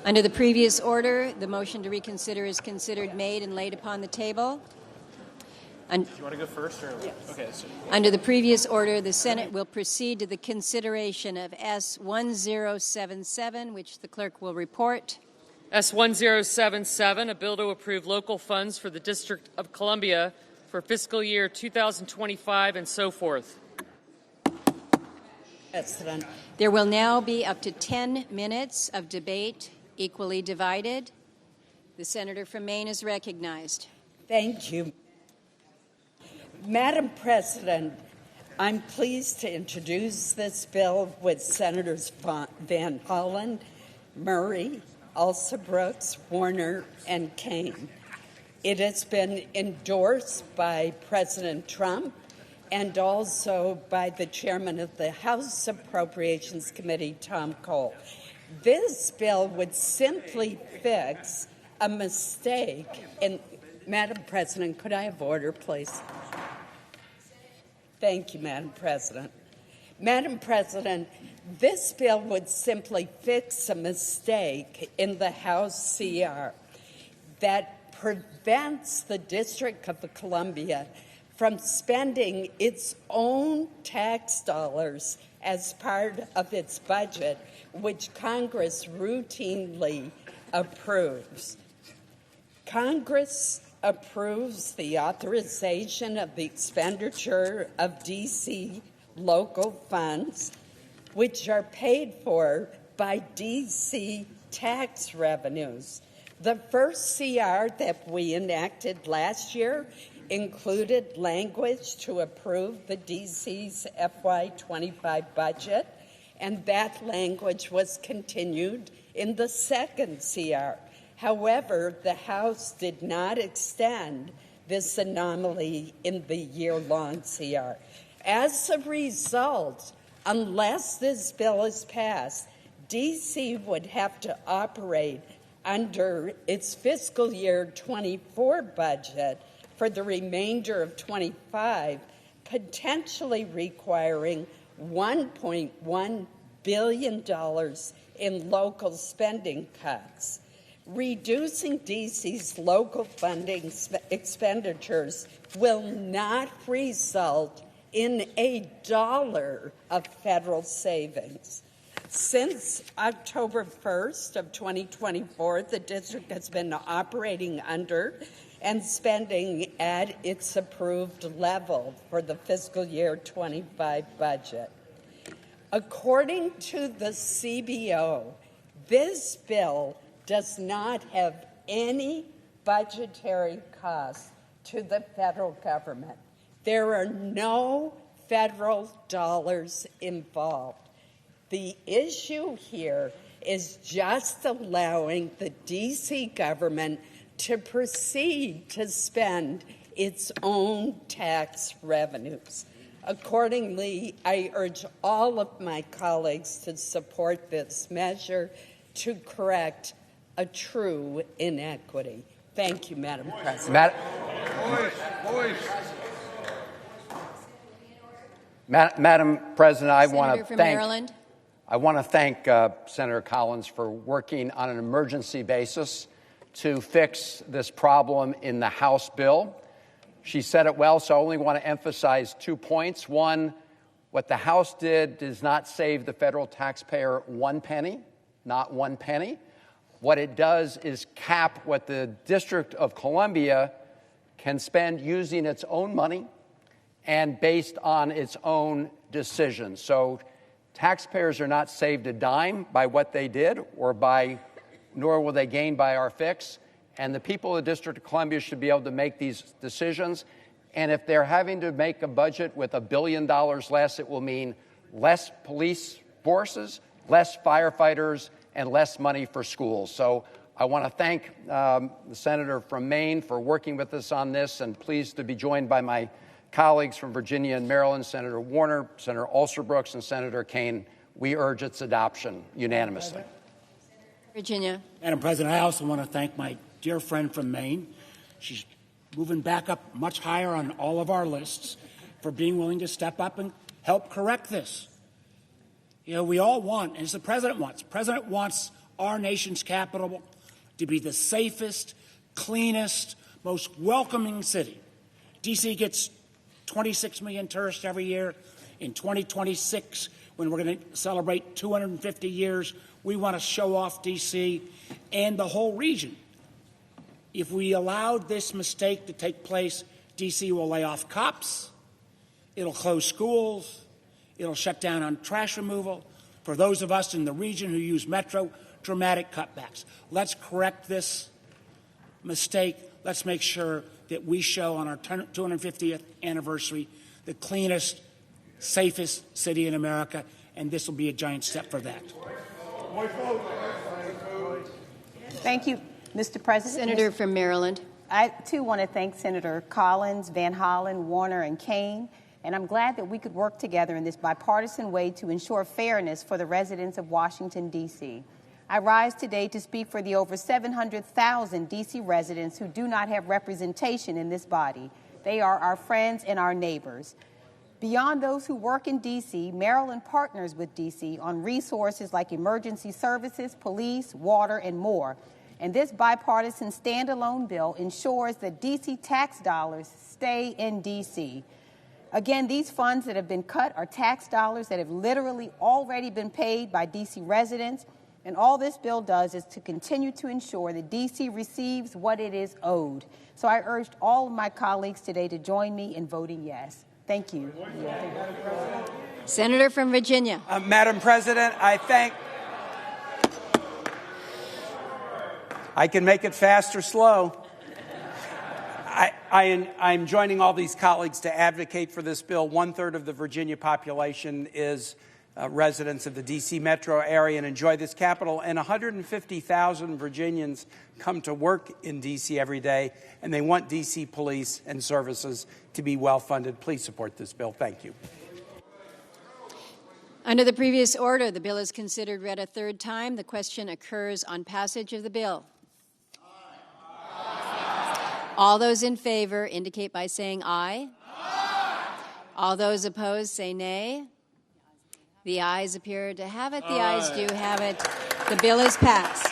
Under the previous order, the motion to reconsider is considered made and laid upon the table. Do you want to go first? Or? Yes. Okay. Under the previous order, the Senate will proceed to the consideration of S-1077, which the clerk will report. S-1077, a bill to approve local funds for the District of Columbia for fiscal year 2025 and so forth. President. There will now be up to 10 minutes of debate, equally divided. The senator from Maine is recognized. Thank you. Madam President, I'm pleased to introduce this bill with Senators Van Hollen, Murray, Alsobrooks, Warner, and Kaine. It has been endorsed by President Trump and also by the chairman of the House Appropriations Committee, Tom Cole. This bill would simply fix a mistake. And Madam President, could I have order, please? Thank you, Madam President. Madam President, this bill would simply fix a mistake in the House CR that prevents the District of Columbia from spending its own tax dollars as part of its budget, which Congress routinely approves. Congress approves the authorization of the expenditure of D.C. local funds, which are paid for by D.C. tax revenues. The first CR that we enacted last year included language to approve the D.C.'s FY25 budget, and that language was continued in the second CR. However, the House did not extend this anomaly in the year-long CR. As a result, unless this bill is passed, D.C. would have to operate under its fiscal year 24 budget for the remainder of 25, potentially requiring $1.1 billion in local spending cuts. Reducing D.C.'s local funding expenditures will not result in a dollar of federal savings. Since October 1st of 2024, the district has been operating under and spending at its approved level for the fiscal year 25 budget. According to the CBO, this bill does not have any budgetary costs to the federal government. There are no federal dollars involved. The issue here is just allowing the D.C. government to proceed to spend its own tax revenues. Accordingly, I urge all of my colleagues to support this measure to correct a true inequity. Thank you, Madam President. Madam President, I want to thank Senator Collins for working on an emergency basis to fix this problem in the House bill. She said it well, so I only want to emphasize 2 points. One, what the House did does not save the federal taxpayer one penny, not one penny. What it does is cap what the District of Columbia can spend using its own money and based on its own decisions. So taxpayers are not saved a dime by what they did, nor will they gain by our fix. And the people of the District of Columbia should be able to make these decisions. And if they're having to make a budget with $1 billion less, it will mean less police forces, less firefighters, and less money for schools. So I want to thank the senator from Maine for working with us on this, and pleased to be joined by my colleagues from Virginia and Maryland, Senator Warner, Senator Alsobrooks, and Senator Kaine. We urge its adoption unanimously. Virginia. Madam President, I also want to thank my dear friend from Maine. She's moving back up much higher on all of our lists for being willing to step up and help correct this. We all want, as the president wants our nation's capital to be the safest, cleanest, most welcoming city. D.C. gets 26 million tourists every year. In 2026, when we're going to celebrate 250 years, we want to show off D.C. and the whole region. If we allowed this mistake to take place, D.C. will lay off cops, it'll close schools, it'll shut down on trash removal. For those of us in the region who use Metro, dramatic cutbacks. Let's correct this mistake. Let's make sure that we show on our 250th anniversary the cleanest, safest city in America, and this will be a giant step for that. Thank you, Mr. President. Senator from Maryland. I, too, want to thank Senator Collins, Van Hollen, Warner, and Kaine, and I'm glad that we could work together in this bipartisan way to ensure fairness for the residents of Washington, D.C. I rise today to speak for the over 700,000 D.C. residents who do not have representation in this body. They are our friends and our neighbors. Beyond those who work in D.C., Maryland partners with D.C. on resources like emergency services, police, water, and more. And this bipartisan standalone bill ensures that D.C. tax dollars stay in D.C. Again, these funds that have been cut are tax dollars that have literally already been paid by D.C. residents. And all this bill does is to continue to ensure that D.C. receives what it is owed. So I urged all of my colleagues today to join me in voting yes. Thank you. Senator from Virginia. Madam President, I can make it fast or slow. I'm joining all these colleagues to advocate for this bill. 1/3 of the Virginia population is residents of the D.C. metro area and enjoy this capital, and 150,000 Virginians come to work in D.C. every day, and they want D.C. police and services to be well-funded. Please support this bill. Thank you. Under the previous order, the bill is considered read a third time. The question occurs on passage of the bill. All those in favor indicate by saying aye. Aye. All those opposed say nay. The ayes appear to have it. The ayes do have it. The bill is passed.